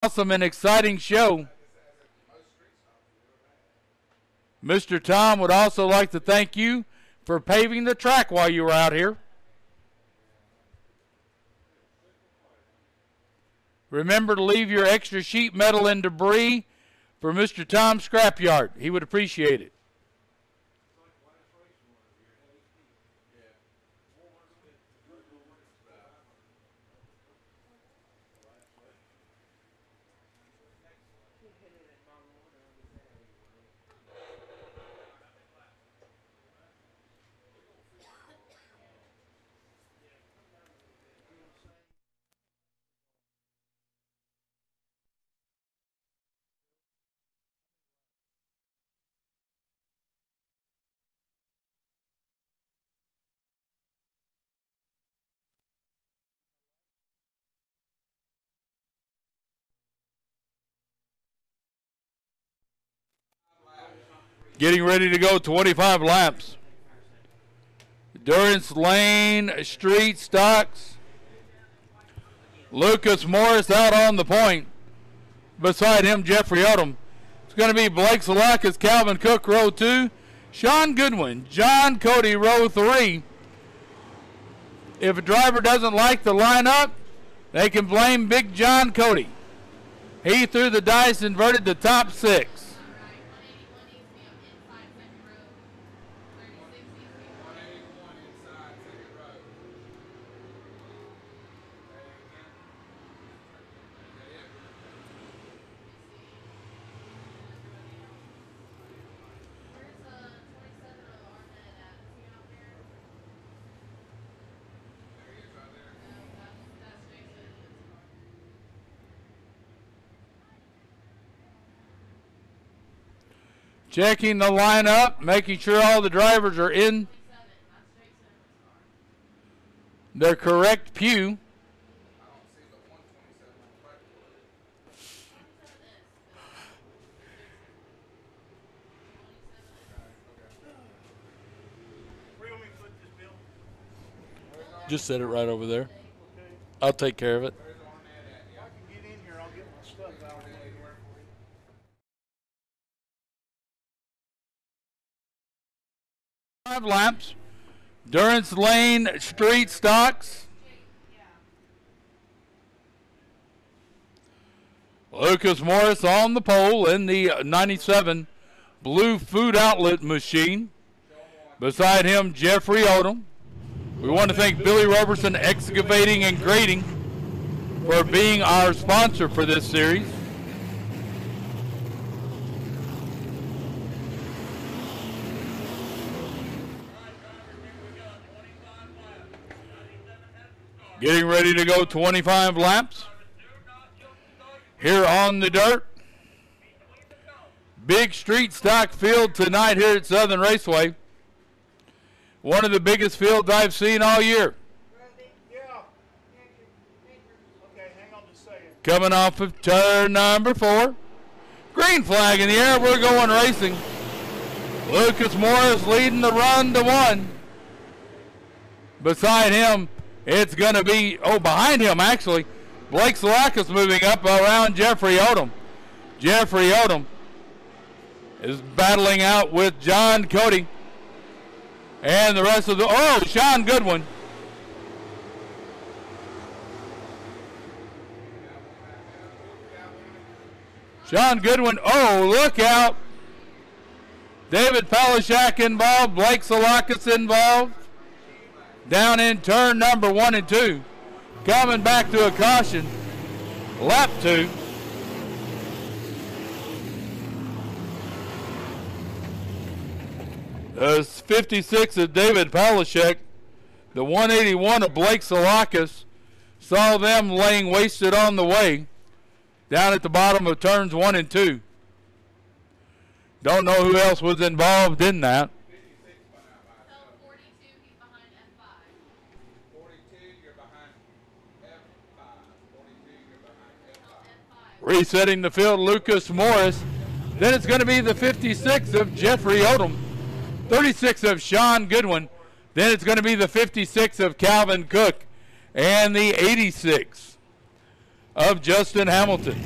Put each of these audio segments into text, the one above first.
Awesome and exciting show. Mr. Tom would also like to thank you for paving the track while you were out here. Remember to leave your extra sheet metal and debris for Mr. Tom's scrapyard. He would appreciate it. Getting ready to go 25 laps. Durance Lane Street Stocks. Lucas Morris out on the point. Beside him, Jeffrey Odom. It's going to be Blake Salakis, Calvin Cook, row 2. Sean Goodwin, John Cody, row 3. If a driver doesn't like the lineup, they can blame Big John Cody. He threw the dice, inverted the top 6. Checking the lineup, making sure all the drivers are in their correct pew. Just set it right over there. I'll take care of it. 5 laps. Durance Lane Street Stocks. Lucas Morris on the pole in the 97 Blue Food Outlet machine. Beside him, Jeffrey Odom. We want to thank Billy Roberson Excavating and Grading for being our sponsor for this series. Getting ready to go 25 laps here on the dirt. Big street stock field tonight here at Southern Raceway. One of the biggest fields I've seen all year. Coming off of turn number 4. Green flag in the air, we're going racing. Lucas Morris leading the run to 1. Beside him, it's going to be, behind him actually, Blake Salakis moving up around Jeffrey Odom. Jeffrey Odom is battling out with John Cody and the rest of the, Sean Goodwin. Sean Goodwin, look out. David Palashak involved, Blake Salakis involved. Down in turn number 1 and 2. Coming back to a caution. Lap 2. The 56 of David Palashek. The 181 of Blake Salakis. Saw them laying wasted on the way. Down at the bottom of turns 1 and 2. Don't know who else was involved in that. Resetting the field, Lucas Morris. Then it's going to be the 56 of Jeffrey Odom. 36 of Sean Goodwin. Then it's going to be the 56 of Calvin Cook. And the 86 of Justin Hamilton.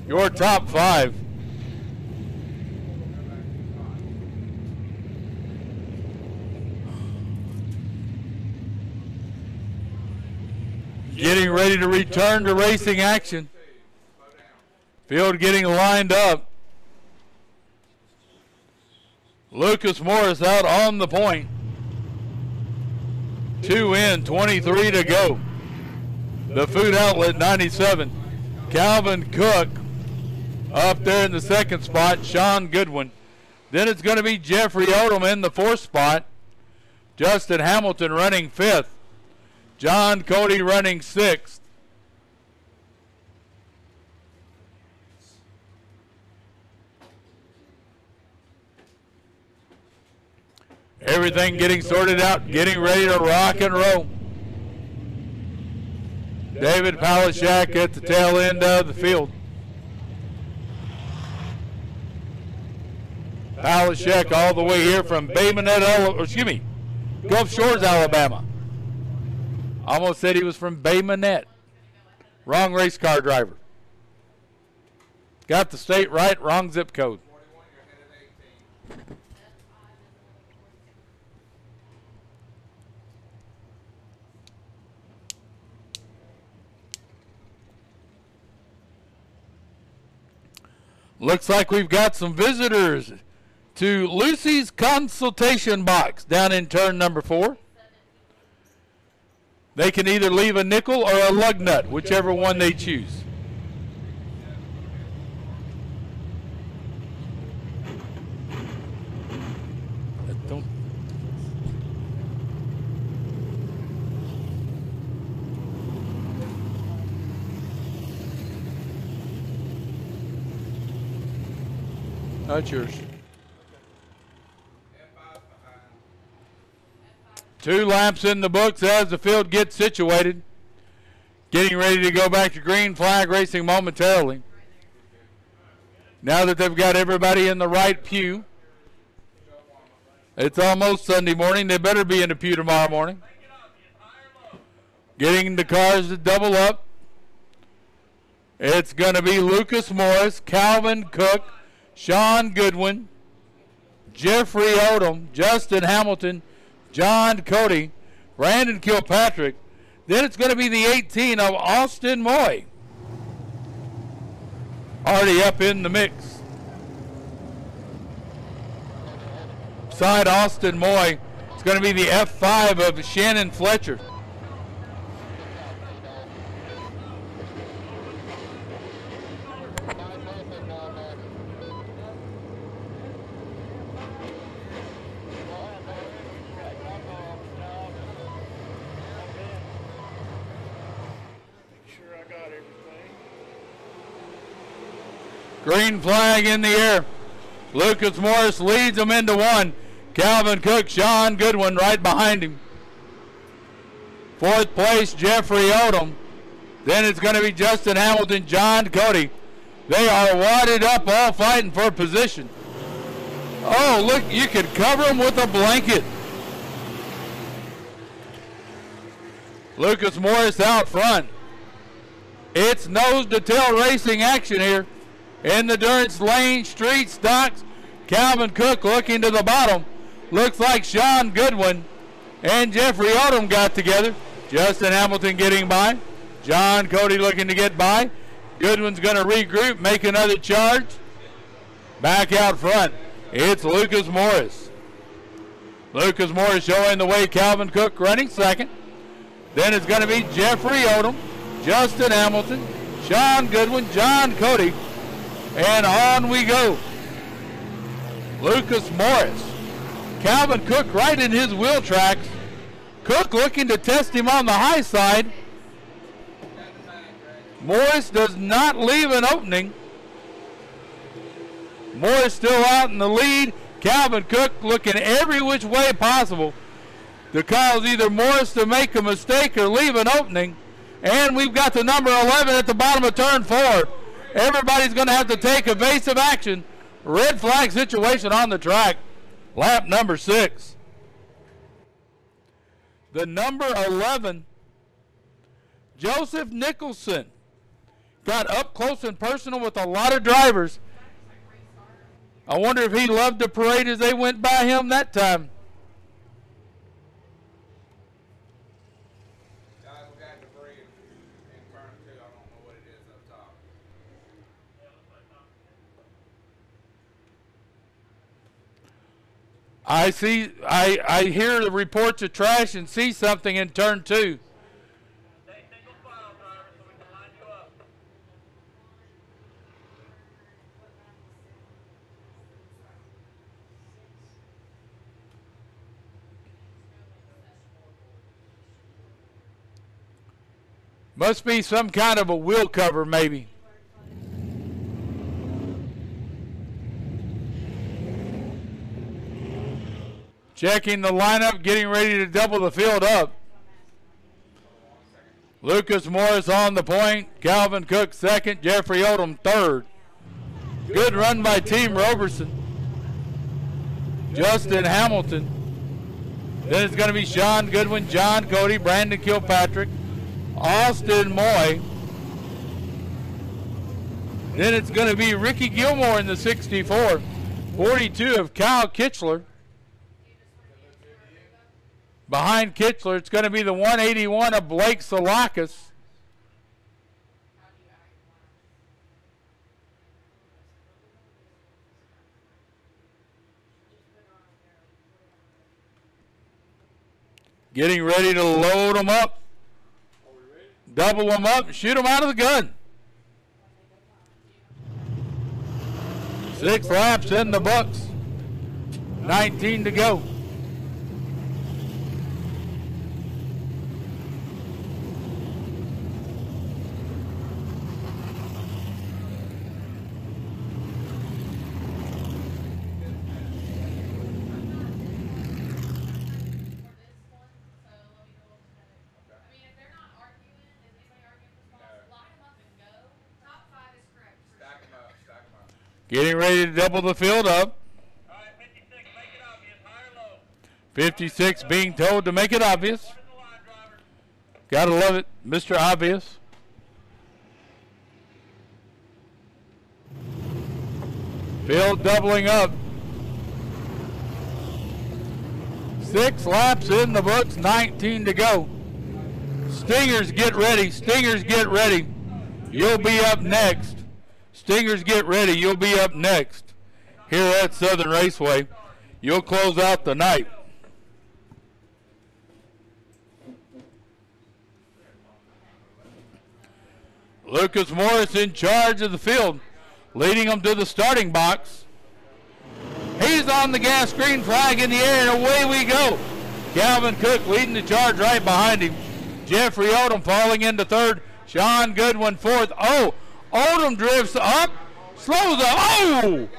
your top 5. Getting ready to return to racing action. Field getting lined up. Lucas Morris out on the point. 2 in, 23 to go. The Food Outlet 97. Calvin Cook up there in the 2nd spot. Sean Goodwin. Then it's going to be Jeffrey Odom in the 4th spot. Justin Hamilton running 5th. John Cody running 6th. Everything getting sorted out, getting ready to rock and roll. David Palashak at the tail end of the field. Palashak all the way here from Gulf Shores, Alabama. Almost said he was from Bay Minette. Wrong race car driver. Got the state right, wrong zip code. Looks like we've got some visitors to Lucy's consultation box down in turn number 4. They can either leave a nickel or a lug nut, whichever one they choose. That's yours. 2 laps in the books as the field gets situated. Getting ready to go back to green flag racing momentarily. Now that they've got everybody in the right pew. It's almost Sunday morning. They better be in the pew tomorrow morning. Getting the cars to double up. It's going to be Lucas Morris, Calvin Cook, Sean Goodwin, Jeffrey Odom, Justin Hamilton, John Cody, Brandon Kilpatrick. Then it's going to be the 18 of Austin Moy. Already up in the mix. Beside Austin Moy, it's going to be the F5 of Shannon Fletcher. Green flag in the air. Lucas Morris leads them into 1. Calvin Cook, Sean Goodwin right behind him. 4th place, Jeffrey Odom. Then it's going to be Justin Hamilton, John Cody. They are wadded up, all fighting for position. Oh, look, you could cover them with a blanket. Lucas Morris out front. It's nose-to-tail racing action here. In the Durance Lane Street Stocks, Calvin Cook looking to the bottom. Looks like Sean Goodwin and Jeffrey Odom got together. Justin Hamilton getting by. John Cody looking to get by. Goodwin's going to regroup, make another charge. Back out front, it's Lucas Morris. Lucas Morris showing the way, Calvin Cook running 2nd. Then it's going to be Jeffrey Odom, Justin Hamilton, Sean Goodwin, John Cody. And on we go. Lucas Morris. Calvin Cook right in his wheel tracks. Cook looking to test him on the high side. Morris does not leave an opening. Morris still out in the lead. Calvin Cook looking every which way possible to cause either Morris to make a mistake or leave an opening. And we've got the number 11 at the bottom of turn 4. Everybody's going to have to take evasive action. Red flag situation on the track. Lap number 6. The number 11, Joseph Nicholson, got up close and personal with a lot of drivers. I wonder if he loved the parade as they went by him that time. Guys, we had debris in turn 2. I don't know what it is up top. I hear the reports of trash and see something in turn 2. Must be some kind of a wheel cover, maybe. Checking the lineup, getting ready to double the field up. Lucas Morris on the point. Calvin Cook second. Jeffrey Odom third. Good run by Team Roberson. Justin Hamilton. Then it's going to be Sean Goodwin, John Cody, Brandon Kilpatrick, Austin Moy. Then it's going to be Ricky Gilmore in the 64. 42 of Kyle Kitchler. Behind Kitchler, it's going to be the 181 of Blake Salakis. Getting ready to load them up. Double them up, shoot them out of the gun. 6 laps in the books. 19 to go. Getting ready to double the field up. All right, 56, make it obvious, high or low. 56 being told to make it obvious. Gotta love it, Mr. Obvious. Field doubling up. 6 laps in the books, 19 to go. Stingers get ready, Stingers get ready. You'll be up next. Stingers get ready, you'll be up next. Here at Southern Raceway. You'll close out the night. Lucas Morris in charge of the field, leading them to the starting box. He's on the gas, green flag in the air, and away we go. Calvin Cook leading the charge right behind him. Jeffrey Odom falling into third. Sean Goodwin fourth. Oh, Odom drifts up, slows up. Oh,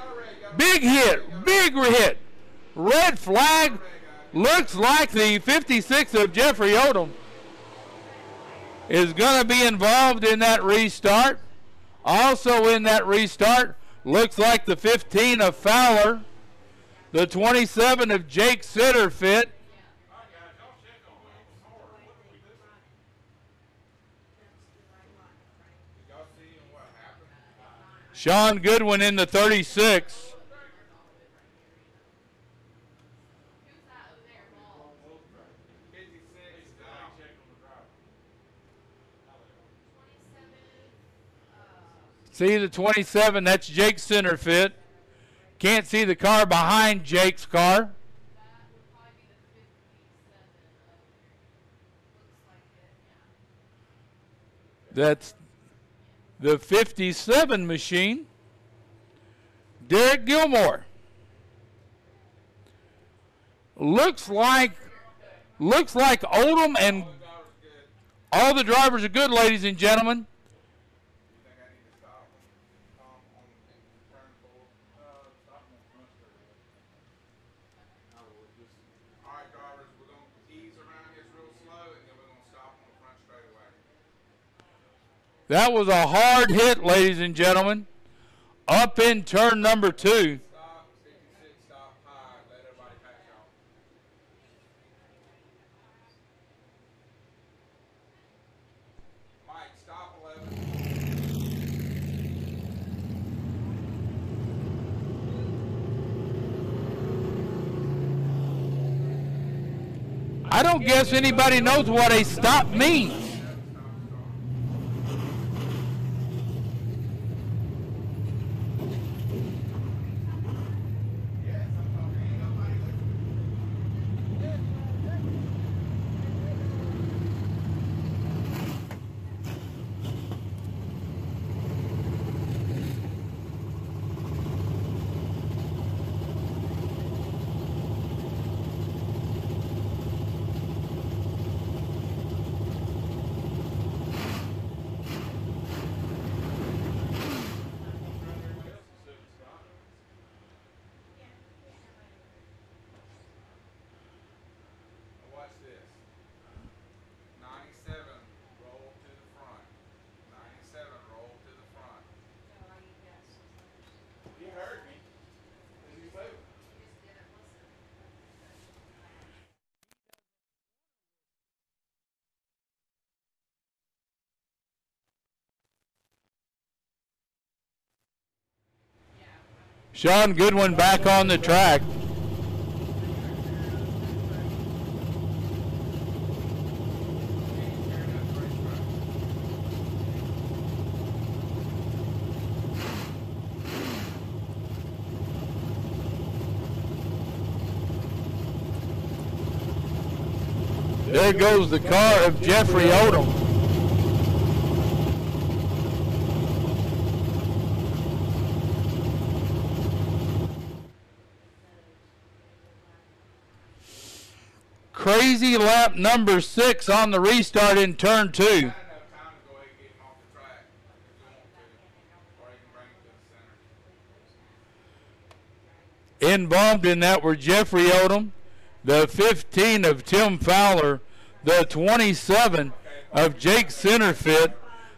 big hit, big hit. Red flag. Looks like the 56 of Jeffrey Odom is going to be involved in that restart. Also in that restart, looks like the 15 of Fowler, the 27 of Jake Sitterfit. Sean Goodwin in the 36. See the 27, that's Jake's center fit. Can't see the car behind Jake's car. That's the 57 machine. Derek Gilmore. Looks like Odom and all the drivers are good, ladies and gentlemen. That was a hard hit, ladies and gentlemen. Up in turn number 2. Stop, 56, stop high, let everybody pass out. Mike, stop 11. I don't guess anybody knows what a stop means. Watch this. 97, roll to the front. 97, roll to the front. You heard me. Did you say? Sean Goodwin back on the track. There goes the car of Jeffrey Odom. Crazy lap number 6 on the restart in turn 2. Got enough time to go ahead and get him off the track if you want to, or you can bring him to the center. Involved in that were Jeffrey Odom, the 15 of Tim Fowler, the 27 of Jake Centerfit,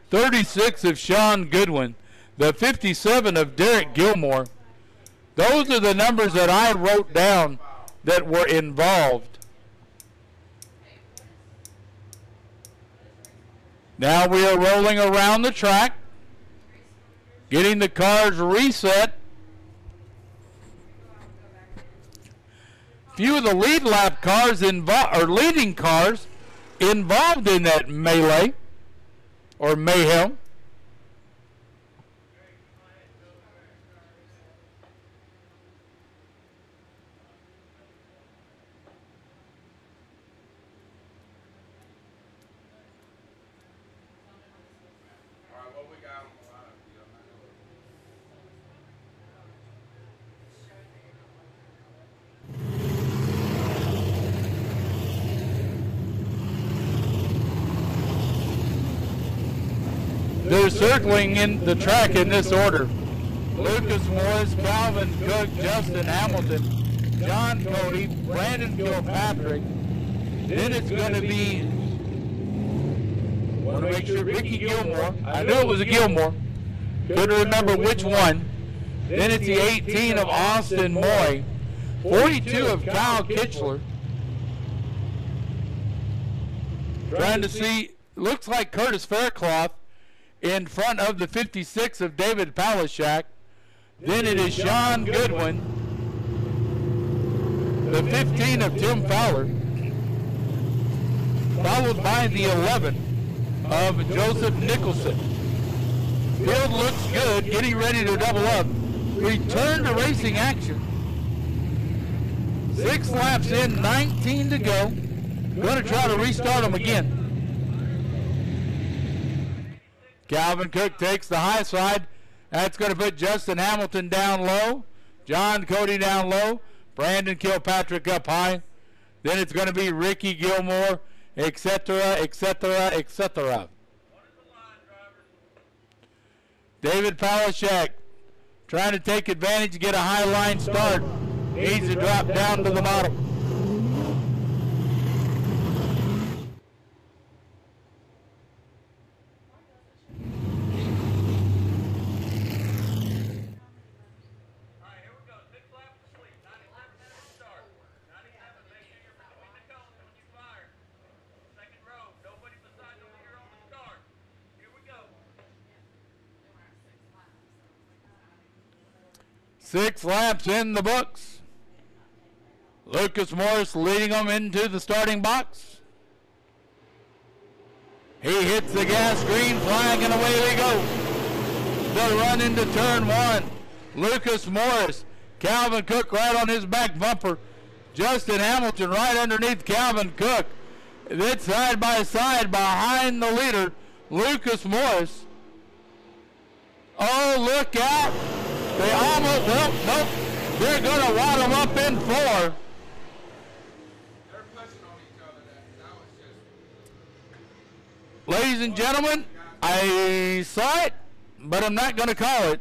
36 of Sean Goodwin, the 57 of Derek Gilmore. Those are the numbers that I wrote down that were involved. Now we are rolling around the track, getting the cars reset. Few of the lead lap cars leading cars involved in that melee or mayhem. All right, what we got on the line? They're circling in the track in this order. Lucas Morris, Calvin Cook, Justin Hamilton, John Cody, Brandon Kilpatrick. Then it's going to be, want to make sure, Ricky Gilmore. I knew it was a Gilmore. Couldn't remember which one. Then it's the 18 of Austin Moy, 42 of Kyle Kitchler. Trying to see, looks like Curtis Faircloth in front of the 56 of David Palashak. Then it is Sean Goodwin, the 15 of Tim Fowler, followed by the 11 of Joseph Nicholson. Field looks good, getting ready to double up. Return to racing action. 6 laps in, 19 to go. Going to try to restart them again. Calvin Cook takes the high side. That's going to put Justin Hamilton down low. John Cody down low. Brandon Kilpatrick up high. Then it's going to be Ricky Gilmore, etc., etc., etc. David Palashak trying to take advantage, get a high line start. Needs to drop down to the bottom. Six laps in the books. Lucas Morris leading them into the starting box. He hits the gas, green flag, and away we go. The run into turn one. Lucas Morris, Calvin Cook right on his back bumper. Justin Hamilton right underneath Calvin Cook. Then side by side behind the leader, Lucas Morris. Oh, look out. They almost, nope. They're going to wad them up in 4. They're pushing on each other. That was just... Ladies and gentlemen, I saw it, but I'm not going to call it.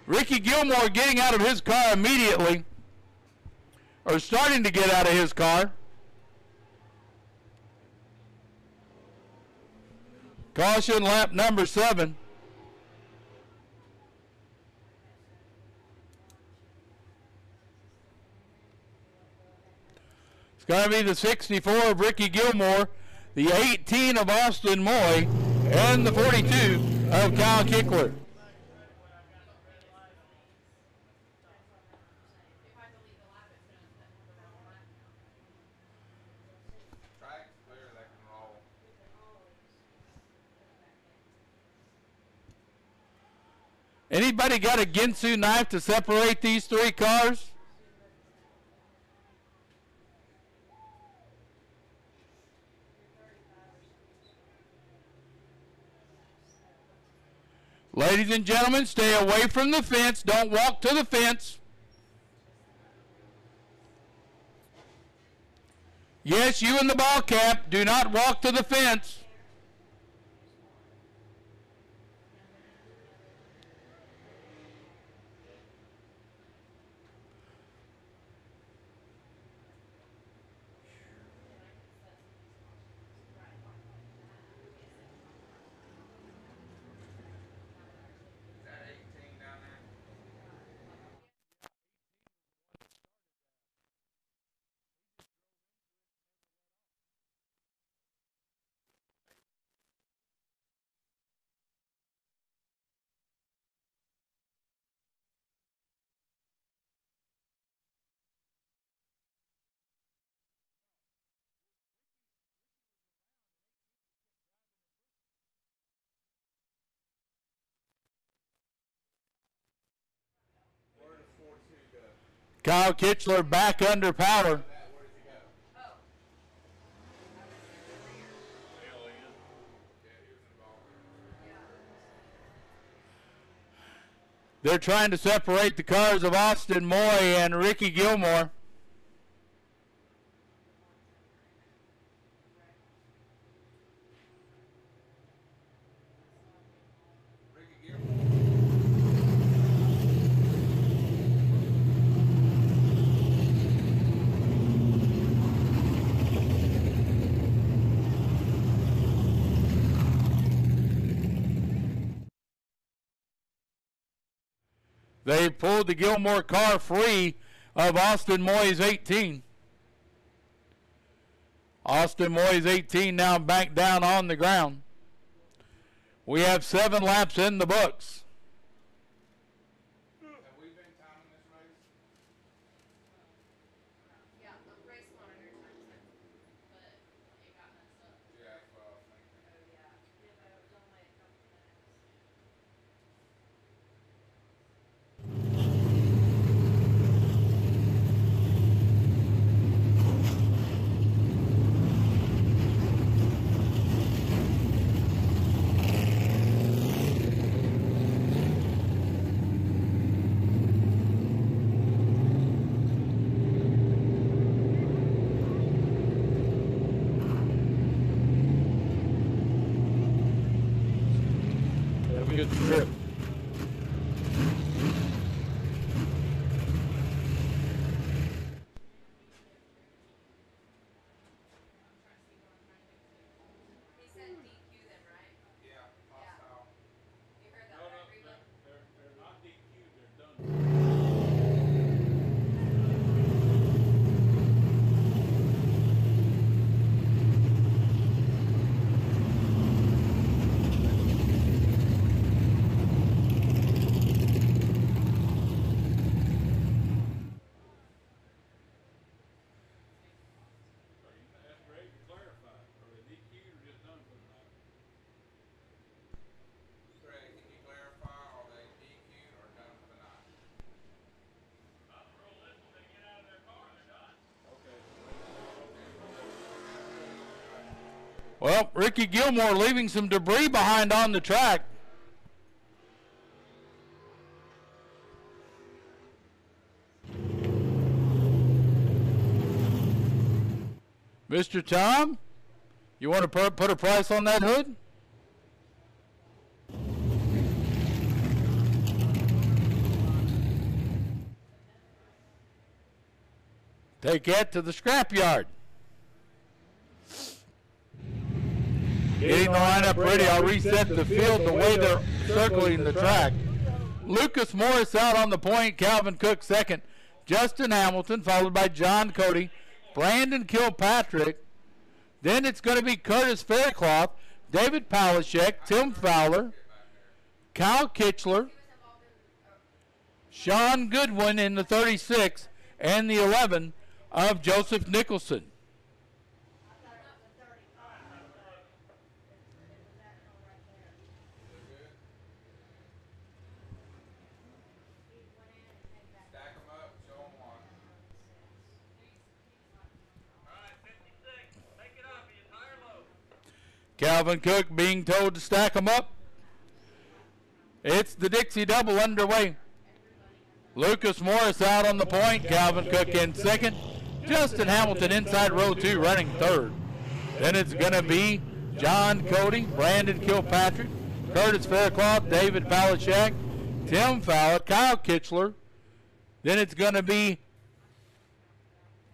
Ricky Gilmore getting out of his car immediately, or starting to get out of his car. Caution, lap number 7. It's going to be the 64 of Ricky Gilmore, the 18 of Austin Moy, and the 42 of Kyle Kickler. Track clear, they can roll. Anybody got a Ginsu knife to separate these 3 cars? Ladies and gentlemen, stay away from the fence. Don't walk to the fence. Yes, you in the ball cap, do not walk to the fence. Is that 18 down there? Where did 4-2 go? Kyle Kitchler back under power. Where did he go? Yeah, he was involved. They're trying to separate the cars of Austin Moy and Ricky Gilmore. Ricky Gilmore. They pulled the Gilmore car free of Austin Moy's 18. Austin Moy's 18 now back down on the ground. We have 7 laps in the books. Have we been timing this race? Yeah, the race monitor times it, but it got messed up. Yeah, that's what I was thinking. Oh yeah, yeah, but it was only a couple minutes. Have a good trip. He said DQ them, right? Yeah, hostile. You heard that, right, Reba? They're not DQ'd, they're done. Well, Ricky Gilmore leaving some debris behind on the track. Mr. Tom, you want to put a price on that hood? Take that to the scrapyard. Getting the lineup ready, I'll reset the field the way they're circling the track. Lucas Morris out on the point, Calvin Cook second, Justin Hamilton followed by John Cody, Brandon Kilpatrick. Then it's going to be Curtis Faircloth, David Palashek, Tim Fowler, Kyle Kitchler, Sean Goodwin in the 36, and the 11 of Joseph Nicholson. Calvin Cook being told to stack them up. It's the Dixie double underway. Lucas Morris out on the point. Calvin Cook in second. Justin Hamilton inside row 2 running third. Then it's going to be John Cody, Brandon Kilpatrick, Curtis Faircloth, David Palashak, Tim Fowler, Kyle Kitchler. Then it's going to be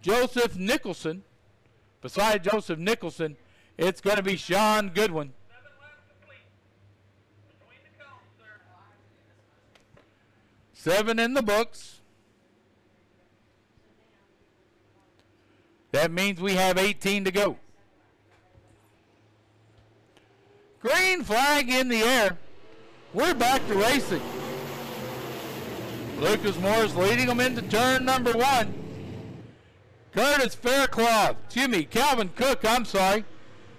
Joseph Nicholson. Beside Joseph Nicholson, it's going to be Sean Goodwin. 7 in the books. That means we have 18 to go. Green flag in the air. We're back to racing. Lucas Morris leading them into turn number 1. Curtis Faircloth, Calvin Cook,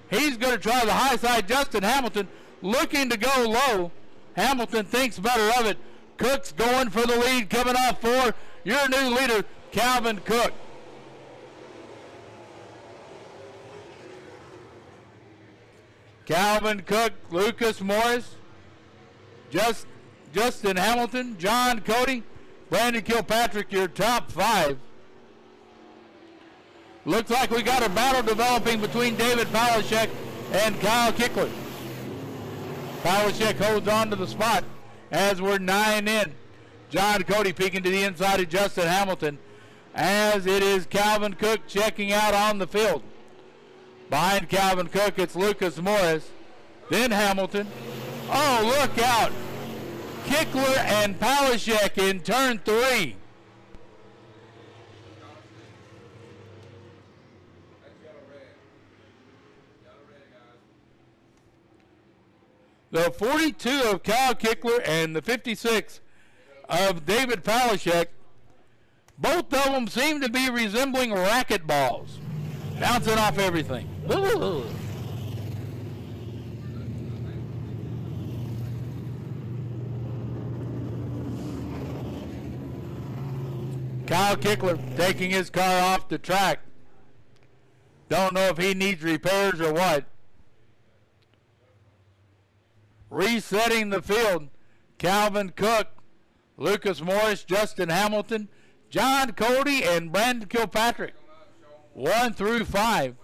he's going to try the high side. Justin Hamilton looking to go low. Hamilton thinks better of it. Cook's going for the lead, coming off 4. Your new leader, Calvin Cook. Calvin Cook, Lucas Morris, Justin Hamilton, John Cody, Brandon Kilpatrick, your top 5. Looks like we got a battle developing between David Palashek and Kyle Kickler. Palashek holds on to the spot as we're 9 in. John Cody peeking to the inside of Justin Hamilton as it is Calvin Cook checking out on the field. Behind Calvin Cook, it's Lucas Morris, then Hamilton. Oh, look out. Kickler and Palashek in turn 3. The 42 of Kyle Kickler and the 56 of David Palashek, both of them seem to be resembling racquetballs, bouncing off everything. Ooh. Kyle Kickler taking his car off the track. Don't know if he needs repairs or what. Resetting the field, Calvin Cook, Lucas Morris, Justin Hamilton, John Cody, and Brandon Kilpatrick. 1 through 5.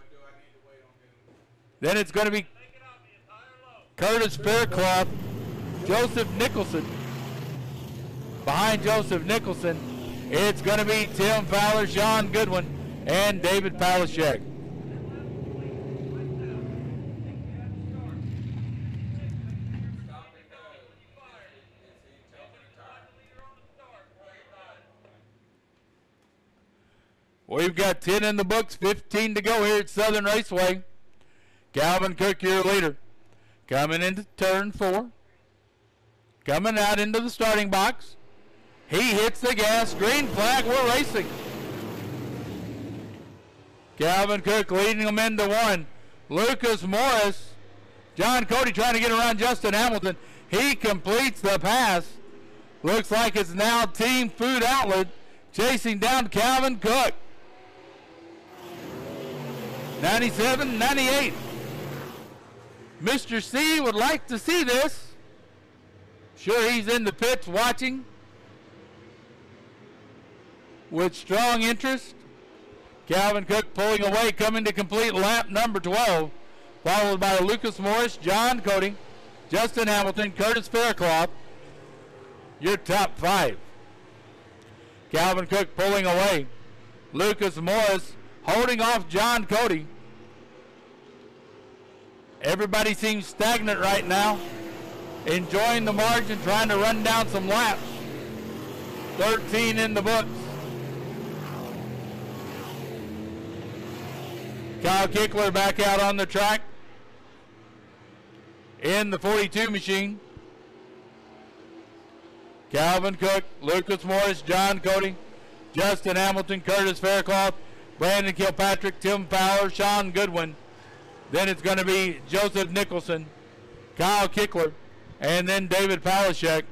Then it's going to be Curtis Faircloth, Joseph Nicholson. Behind Joseph Nicholson, it's going to be Tim Fowler, Sean Goodwin, and David Palashek. We've got 10 in the books, 15 to go here at Southern Raceway. Calvin Cook, your leader. Coming into turn 4. Coming out into the starting box. He hits the gas. Green flag, we're racing. Calvin Cook leading them into 1. Lucas Morris. John Cody trying to get around Justin Hamilton. He completes the pass. Looks like it's now Team Food Outlet chasing down Calvin Cook. 97, 98. Mr. C would like to see this. Sure, he's in the pits watching with strong interest. Calvin Cook pulling away, coming to complete lap number 12, followed by Lucas Morris, John Cody, Justin Hamilton, Curtis Faircloth. Your top 5. Calvin Cook pulling away. Lucas Morris holding off John Cody. Everybody seems stagnant right now, enjoying the margin, trying to run down some laps. 13 in the books. Kyle Kickler back out on the track in the 42 machine. Calvin Cook, Lucas Morris, John Cody, Justin Hamilton, Curtis Faircloth, Brandon Kilpatrick, Tim Fowler, Sean Goodwin. Then it's going to be Joseph Nicholson, Kyle Kickler, and then David Palashek.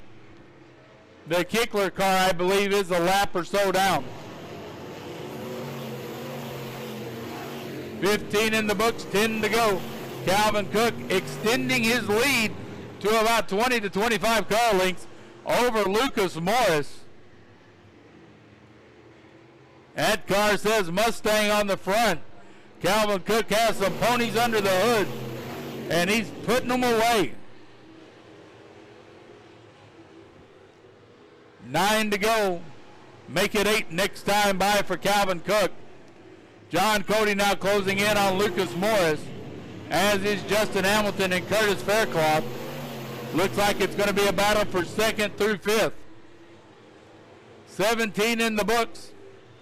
The Kickler car, I believe, is a lap or so down. 15 in the books, 10 to go. Calvin Cook extending his lead to about 20 to 25 car lengths over Lucas Morris. That car says Mustang on the front. Calvin Cook has some ponies under the hood, and he's putting them away. 9 to go. Make it 8 next time by for Calvin Cook. John Cody now closing in on Lucas Morris, as is Justin Hamilton and Curtis Faircloth. Looks like it's going to be a battle for 2nd through 5th. 17 in the books,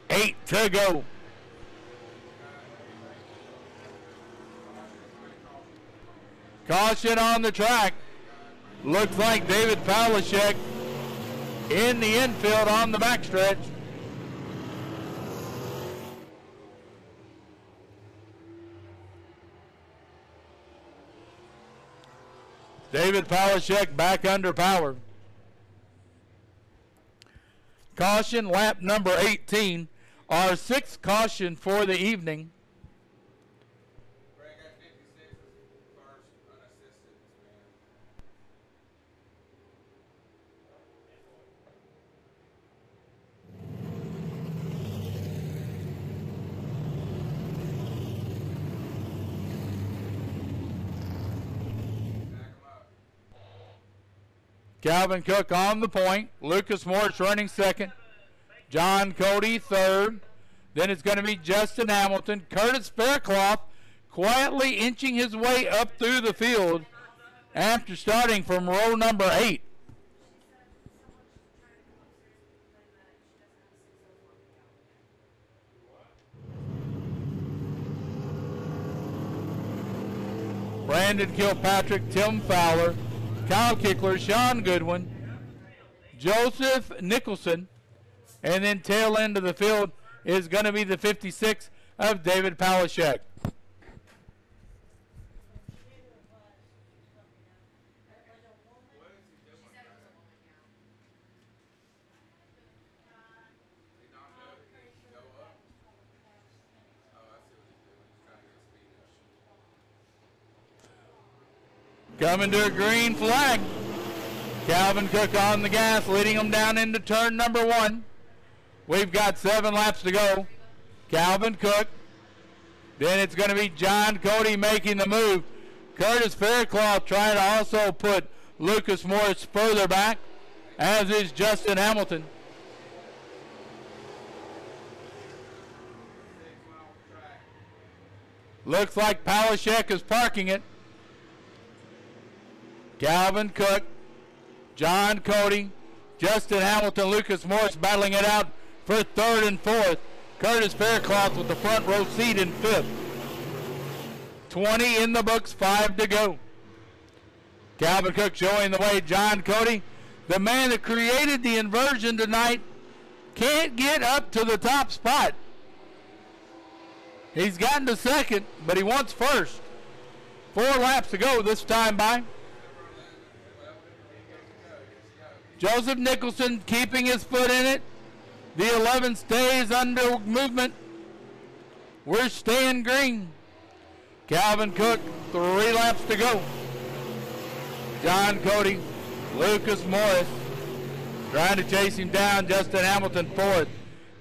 8 to go. Caution on the track. Looks like David Palashek in the infield on the backstretch. David Palashek back under power. Caution, lap number 18. Our 6th caution for the evening. Greg, at 56 is first unassisted spin. Calvin Cook on the point. Lucas Morris running 2nd. John Cody 3rd. Then it's going to be Justin Hamilton. Curtis Faircloth quietly inching his way up through the field after starting from row number 8. Brandon Kilpatrick, Tim Fowler, Kyle Kickler, Sean Goodwin, Joseph Nicholson, and then tail end of the field is going to be the 56 of David Palashek. Coming to a green flag. Calvin Cook on the gas, leading them down into turn number 1. We've got 7 laps to go. Calvin Cook. Then it's going to be John Cody making the move. Curtis Faircloth trying to also put Lucas Morris further back, as is Justin Hamilton. Looks like Palashek is parking it. Calvin Cook, John Cody, Justin Hamilton, Lucas Morris battling it out for 3rd and 4th. Curtis Faircloth with the front row seat in 5th. 20 in the books, 5 to go. Calvin Cook showing the way. John Cody, the man that created the inversion tonight, can't get up to the top spot. He's gotten to 2nd, but he wants 1st. 4 laps to go this time by. Joseph Nicholson keeping his foot in it. The 11 stays under movement. We're staying green. Calvin Cook, 3 laps to go. John Cody, Lucas Morris trying to chase him down. Justin Hamilton 4th.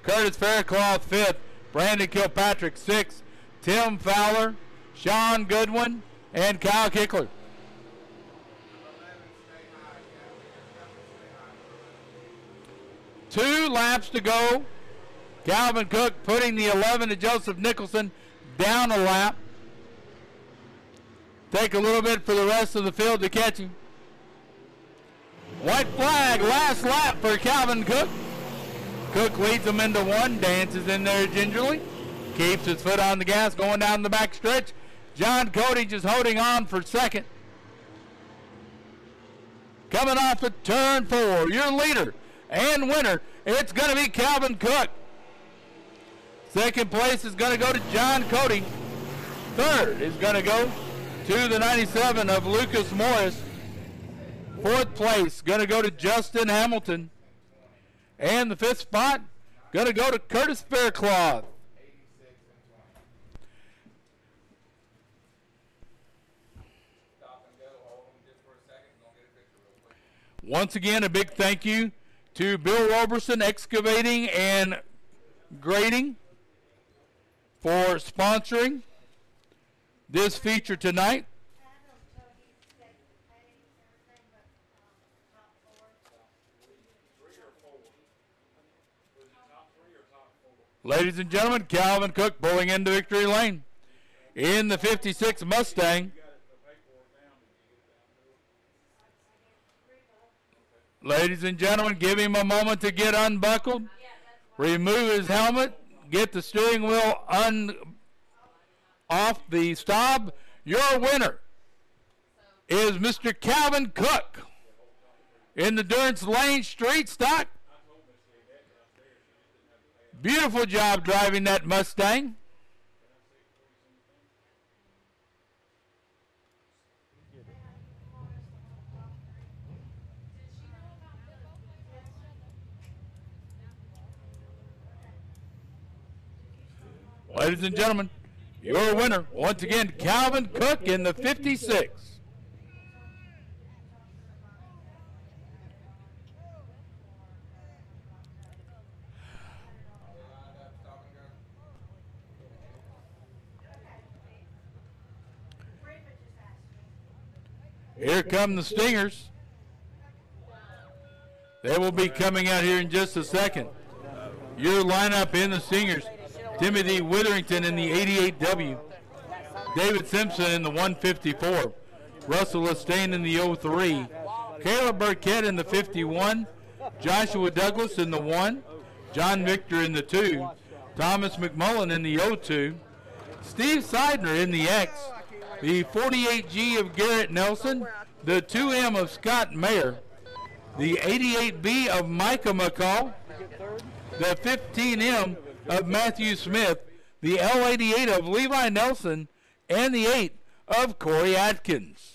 Curtis Faircloth 5th. Brandon Kilpatrick 6th. Tim Fowler, Sean Goodwin, and Kyle Kickler. 2 laps to go. Calvin Cook putting the 11 to Joseph Nicholson down a lap. Take a little bit for the rest of the field to catch him. White flag, last lap for Calvin Cook. Cook leads him into 1, dances in there gingerly, keeps his foot on the gas, going down the back stretch. John Cody just holding on for 2nd. Coming off at turn 4, your leader and winner, it's going to be Calvin Cook. 2nd place is going to go to John Cody. 3rd is going to go to the 97 of Lucas Morris. 4th place going to go to Justin Hamilton. And the 5th spot going to go to Curtis Faircloth. Once again, a big thank you to Bill Roberson Excavating and Grading for sponsoring this feature tonight. Ladies and gentlemen, Calvin Cook pulling into victory lane in the 56 Mustang. Ladies and gentlemen, give him a moment to get unbuckled, remove his helmet, get the steering wheel off the stop. Your winner is Mr. Calvin Cook in the Durance Lane Street Stock. Beautiful job driving that Mustang. Ladies and gentlemen, your winner, once again, Calvin Cook in the 56. Here come the Stingers. They will be coming out here in just a second. Your lineup in the Stingers: Timothy Witherington in the 88W, David Simpson in the 154, Russell Estain in the 03, Caleb Burkett in the 51, Joshua Douglas in the 1, John Victor in the 2, Thomas McMullen in the 02, Steve Seidner in the X, the 48G of Garrett Nelson, the 2M of Scott Mayer, the 88B of Micah McCall, the 15M of Matthew Smith, the L88 of Levi Nelson, and the 8 of Corey Atkins.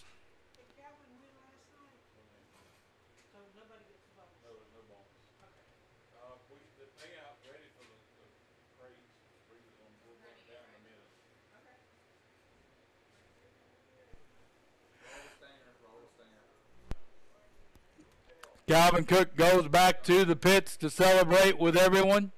Calvin Cook goes back to the pits to celebrate with everyone.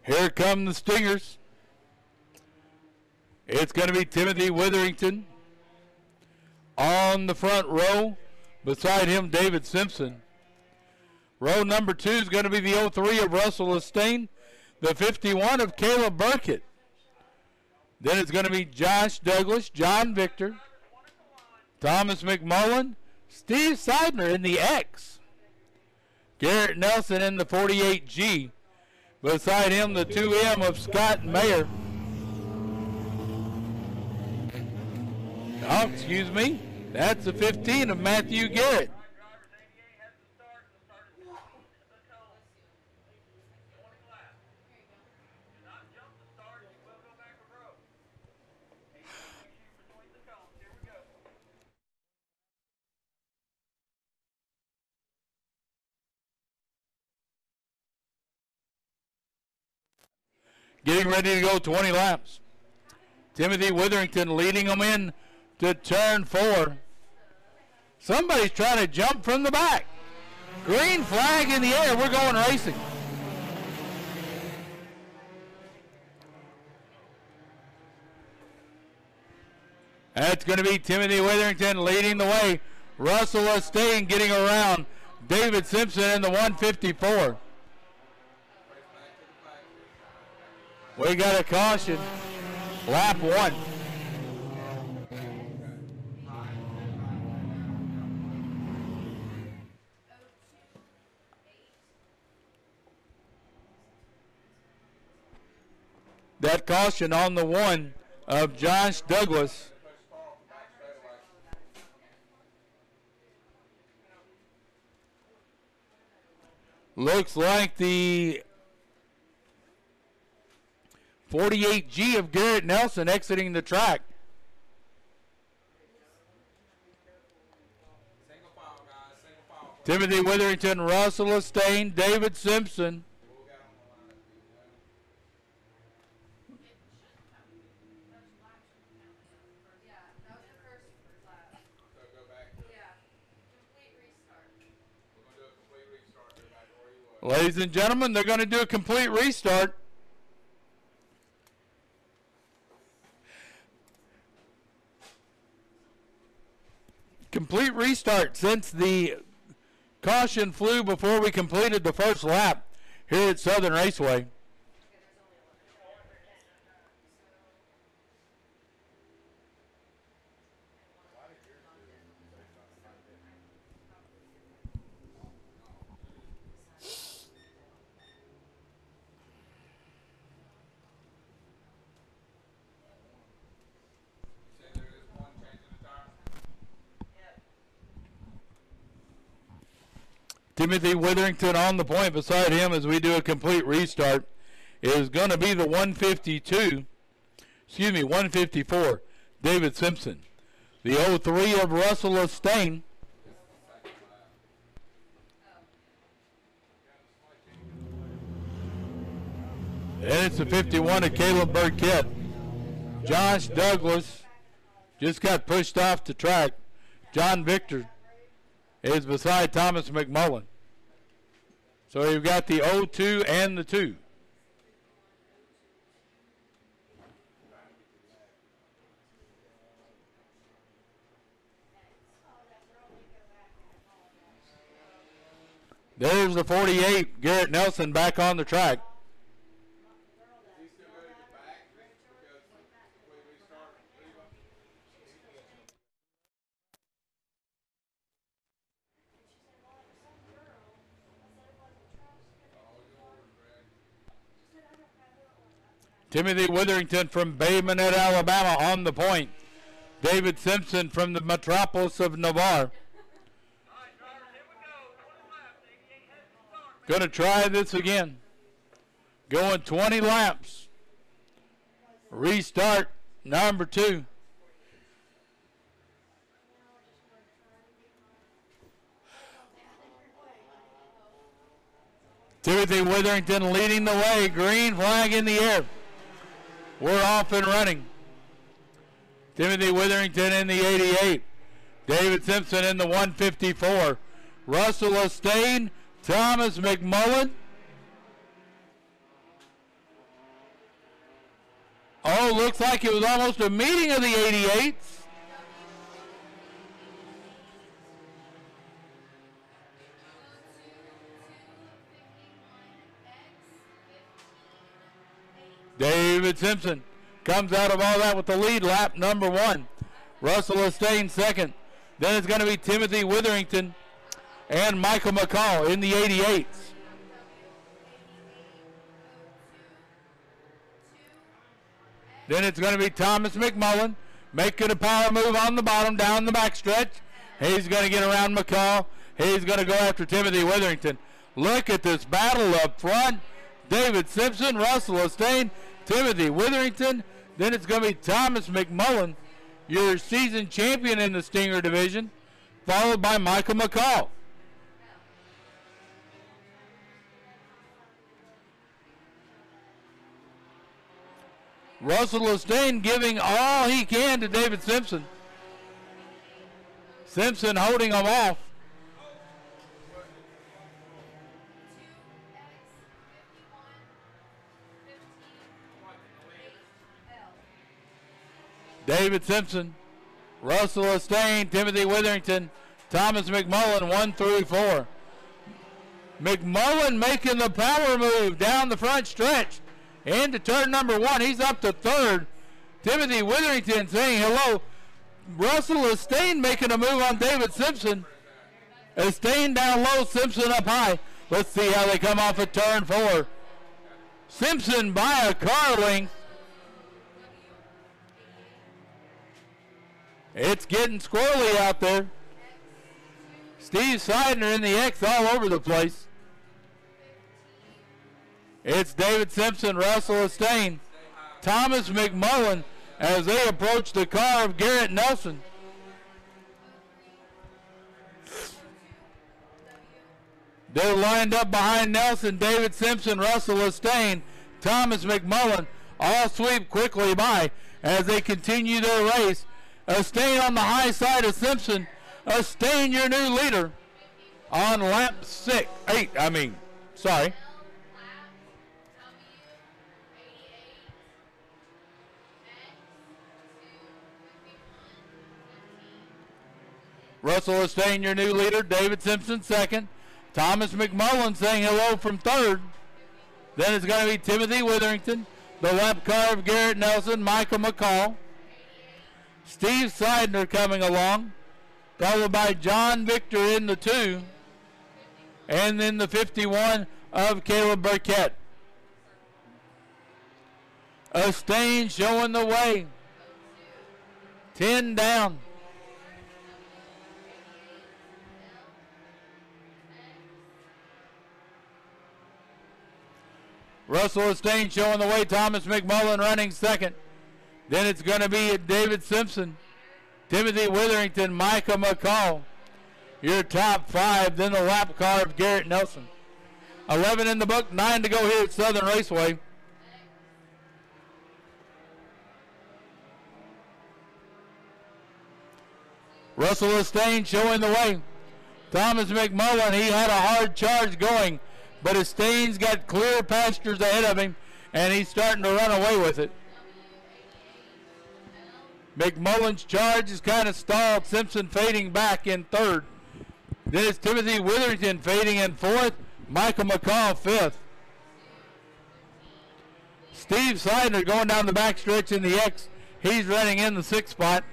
Here come the Stingers. It's going to be Timothy Witherington on the front row. Beside him, David Simpson. Row number 2 is going to be the 03 of Russell Estain, the 51 of Caleb Burkett. Then it's going to be Josh Douglas, John Victor, Thomas McMullen, Steve Seidner in the X, Garrett Nelson in the 48G. Beside him, the 2M of Scott Mayer. Oh, excuse me. That's the 15 of Matthew Garrett. Drivers 88 has to start. The start is behind the cone. 20 laps. Do not jump the start. You will go back a row. 88 makes you between the cones. Here we go. Getting ready to go 20 laps. Timothy Witherington leading them in to turn 4. Somebody's trying to jump from the back. Green flag in the air. We're going racing. That's going to be Timothy Witherington leading the way. Russell Estain getting around David Simpson in the 154. We got a caution. Lap 1. That caution on the 1 of Josh Douglas. Looks like the 48G of Garrett Nelson exiting the track. Single file, guys. Single file. Timothy Witherington, Russell Estain, David Simpson. We'll get on the line. Yeah, that was the first lap. So go back to, Yeah. Complete restart. we're going to do a complete restart. Go back to where you were. Ladies and gentlemen, they're going to do a complete restart. Complete restart since the caution flew before we completed the first lap here at Southern Raceway. See, there is one changing the tire. Timothy Witherington on the point beside him as we do a complete restart is going to be the 154, David Simpson. The 03 of Russell Estain. And it's the 51 of Caleb Burkett. Josh Douglas just got pushed off the track. John Victor is beside Thomas McMullen. So you've got the 02 and the 2. There's the 48, Garrett Nelson back on the track. He's still ready to get back because complete restart. Leave him. Timothy Witherington from Baymanet, Alabama on the point. David Simpson from the metropolis of Navarre. All right, drivers, here we go. 20 laps. 88 has to start. Going to try this again. Going 20 laps. Restart number 2. Timothy Witherington leading the way. Green flag in the air. We're off and running. Timothy Witherington in the 88. David Simpson in the 154. Russell Estain, Thomas McMullen. Oh, looks like it was almost a meeting of the 88s. David Simpson comes out of all that with the lead, lap number 1. Russell Estain second. Then it's going to be Timothy Witherington and Michael McCall in the 88s. Then it's going to be Thomas McMullen, making a power move on the bottom, down the backstretch. He's going to get around McCall. He's going to go after Timothy Witherington. Look at this battle up front. David Simpson, Russell Estain, Timothy Witherington. Then it's going to be Thomas McMullen, your season champion in the Stinger division, followed by Michael McCall. Russell Estain giving all he can to David Simpson. Simpson holding him off. David Simpson, Russell Estain, Timothy Witherington, Thomas McMullen, 1 through 4. McMullen making the power move down the front stretch into turn number 1. He's up to third. Timothy Witherington saying hello. Russell Estain making a move on David Simpson. Estain down low, Simpson up high. Let's see how they come off at turn 4. Simpson by a car length. It's getting squirrely out there. Steve Seidner in the X all over the place. It's David Simpson, Russell Estain, Thomas McMullen as they approach the car of Garrett Nelson. They're lined up behind Nelson, David Simpson, Russell Estain, Thomas McMullen, all sweep quickly by as they continue their race. Estain on the high side of Simpson. Estain, your new leader, on lap 8. Sorry. Russell Estain, your new leader. David Simpson, second. Thomas McMullen saying hello from third. Then it's going to be Timothy Witherington, the lap car of Garrett Nelson, Michael McCall. Steve Seidner coming along, followed by John Victor in the 2, and then the 51 of Caleb Burkett. Estain showing the way. 10 down. Russell Estain showing the way. Thomas McMullen running second. Then it's going to be David Simpson, Timothy Witherington, Micah McCall. Your top 5. Then the lap car of Garrett Nelson. 11 in the book, 9 to go here at Southern Raceway. Russell Estain showing the way. Thomas McMullen, he had a hard charge going, but Estain's got clear pastures ahead of him, and he's starting to run away with it. McMullen's charge is kind of stalled. Simpson fading back in third. Then it's Timothy Witherington fading in fourth. Michael McCall fifth. Steve Seidner going down the backstretch in the X. He's running in the 6th spot.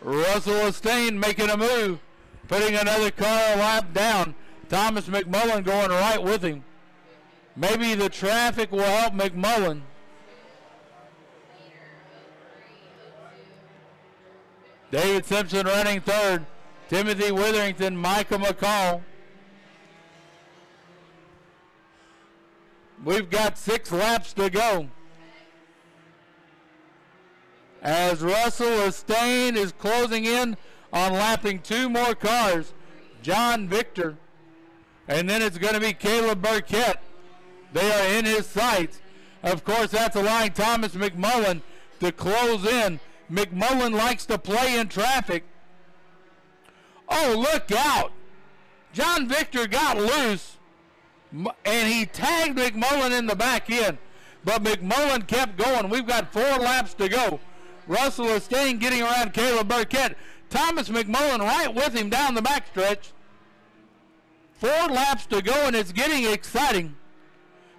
Russell Estain making a move, putting another car a lap down. Thomas McMullen going right with him. Maybe the traffic will help McMullen. David Simpson running third. Timothy Witherington, Michael McCall. We've got 6 laps to go. As Russell Estain is closing in on lapping 2 more cars. John Victor. And then it's going to be Caleb Burkett. They are in his sights. Of course, that's allowing Thomas McMullen to close in. McMullen likes to play in traffic. Oh, look out. John Victor got loose, and he tagged McMullen in the back end. But McMullen kept going. We've got 4 laps to go. Russell Estain getting around Caleb Burkett. Thomas McMullen right with him down the backstretch. 4 laps to go, and it's getting exciting.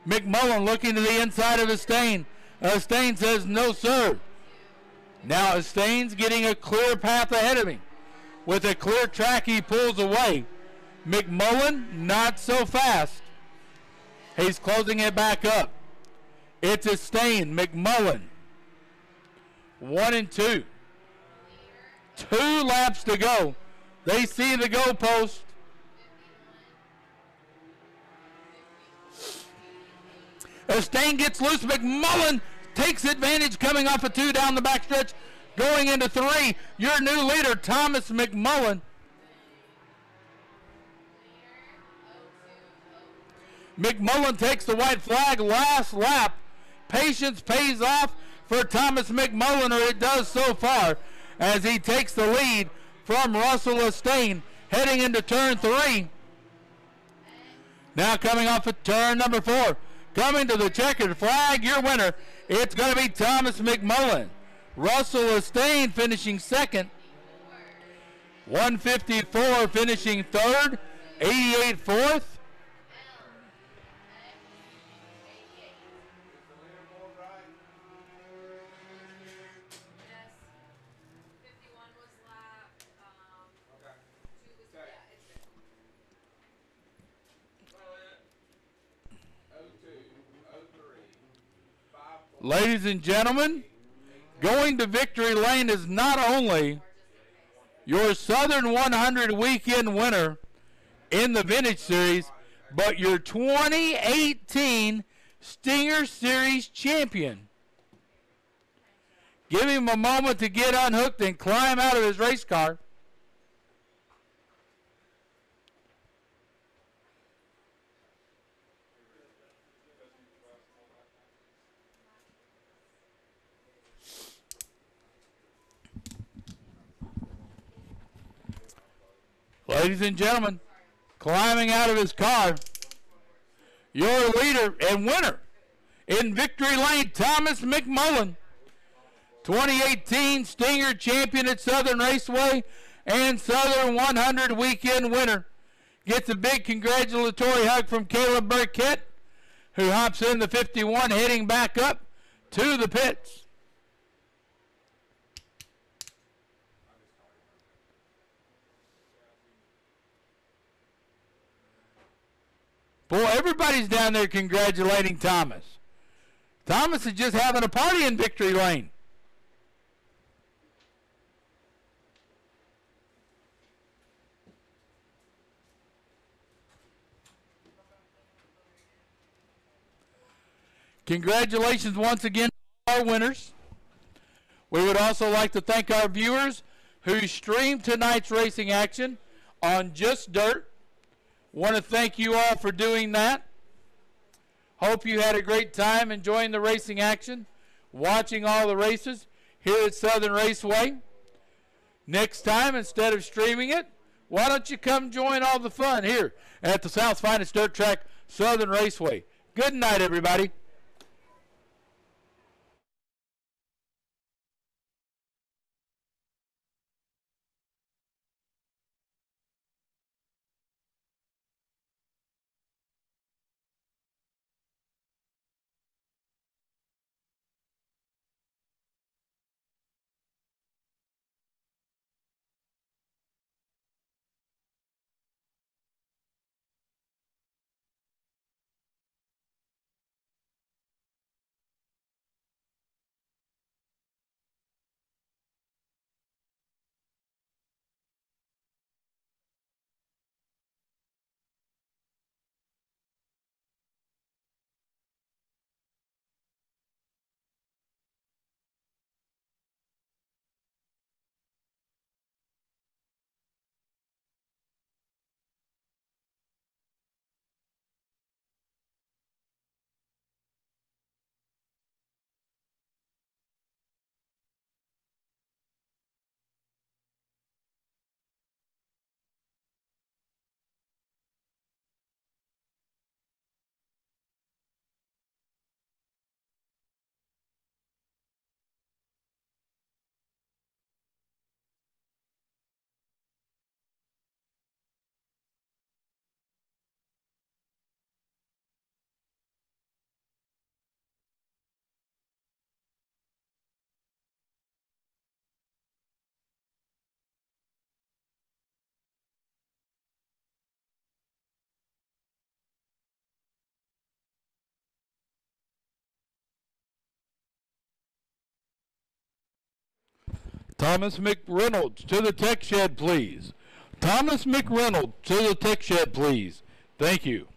McMullen looking to the inside of Estain. Estain says, no, sir. Now Estain's getting a clear path ahead of him. With a clear track, he pulls away. McMullen, not so fast. He's closing it back up. It's a stain. McMullen. 1 and 2. 2 laps to go. They see the goalpost. Estain gets loose. McMullen takes advantage coming off of 2 down the backstretch. Going into 3. Your new leader, Thomas McMullen. McMullen takes the white flag last lap. Patience pays off for Thomas McMullen, or it does so far, as he takes the lead from Russell Estain heading into turn 3. Now coming off of turn number 4. Coming to the checkered flag, your winner, it's going to be Thomas McMullen. Russell Estain finishing second. 154 finishing third. 88 fourth. Ladies and gentlemen, going to victory lane is not only your Southern 100 weekend winner in the Vintage Series, but your 2018 Stinger Series champion. Give him a moment to get unhooked and climb out of his race car. Ladies and gentlemen, climbing out of his car, your leader and winner in victory lane, Thomas McMullen, 2018 Stinger champion at Southern Raceway and Southern 100 weekend winner. Gets a big congratulatory hug from Caleb Burkett, who hops in the 51 heading back up to the pits. Boy, everybody's down there congratulating Thomas. Thomas is just having a party in victory lane. Congratulations once again to our winners. We would also like to thank our viewers who streamed tonight's racing action on Just Dirt. Want to thank you all for doing that. Hope you had a great time enjoying the racing action, watching all the races here at Southern Raceway. Next time, instead of streaming it, why don't you come join all the fun here at the South's finest dirt track, Southern Raceway. Good night, everybody. Thomas McReynolds to the tech shed, please. Thomas McReynolds to the tech shed, please. Thank you.